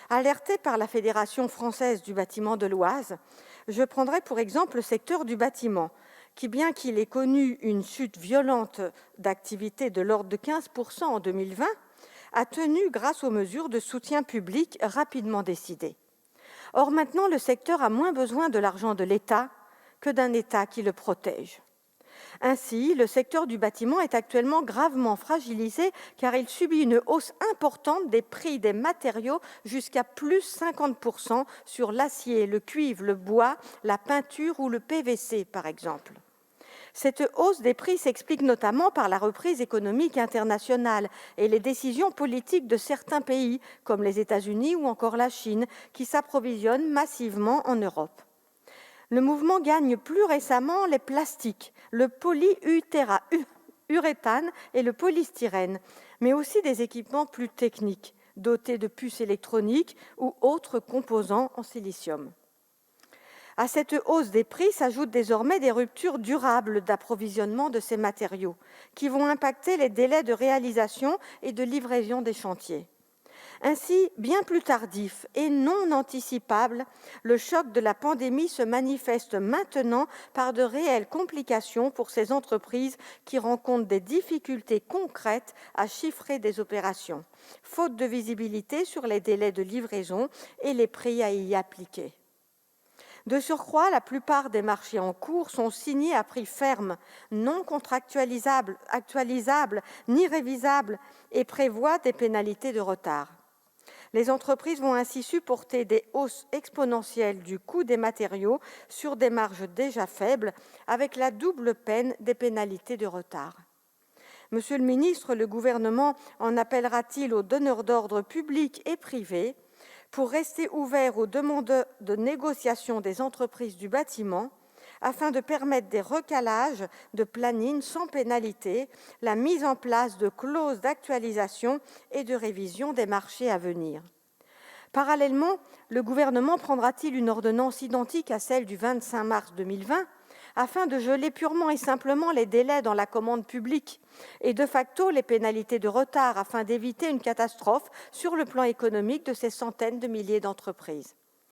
Alertée par la Fédération française du bâtiment de l'Oise, je prendrai pour exemple le secteur du bâtiment, qui, bien qu'il ait connu une chute violente d'activité de l'ordre de 15% en 2020, a tenu grâce aux mesures de soutien public rapidement décidées. Or, maintenant, le secteur a moins besoin de l'argent de l'État que d'un État qui le protège. Ainsi, le secteur du bâtiment est actuellement gravement fragilisé car il subit une hausse importante des prix des matériaux jusqu'à plus 50% sur l'acier, le cuivre, le bois, la peinture ou le PVC, par exemple. Cette hausse des prix s'explique notamment par la reprise économique internationale et les décisions politiques de certains pays, comme les États-Unis ou encore la Chine, qui s'approvisionnent massivement en Europe. Le mouvement gagne plus récemment les plastiques, le polyuréthane et le polystyrène, mais aussi des équipements plus techniques, dotés de puces électroniques ou autres composants en silicium. À cette hausse des prix s'ajoutent désormais des ruptures durables d'approvisionnement de ces matériaux, qui vont impacter les délais de réalisation et de livraison des chantiers. Ainsi, bien plus tardif et non anticipable, le choc de la pandémie se manifeste maintenant par de réelles complications pour ces entreprises qui rencontrent des difficultés concrètes à chiffrer des opérations, faute de visibilité sur les délais de livraison et les prix à y appliquer. De surcroît, la plupart des marchés en cours sont signés à prix ferme, non contractualisables, actualisables ni révisables et prévoient des pénalités de retard. Les entreprises vont ainsi supporter des hausses exponentielles du coût des matériaux sur des marges déjà faibles, avec la double peine des pénalités de retard. Monsieur le ministre, le gouvernement en appellera-t-il aux donneurs d'ordre publics et privés pour rester ouvert aux demandes de négociation des entreprises du bâtiment afin de permettre des recalages de planning sans pénalité, la mise en place de clauses d'actualisation et de révision des marchés à venir. Parallèlement, le gouvernement prendra-t-il une ordonnance identique à celle du 25 mars 2020 afin de geler purement et simplement les délais dans la commande publique et de facto les pénalités de retard afin d'éviter une catastrophe sur le plan économique de ces centaines de milliers d'entreprises.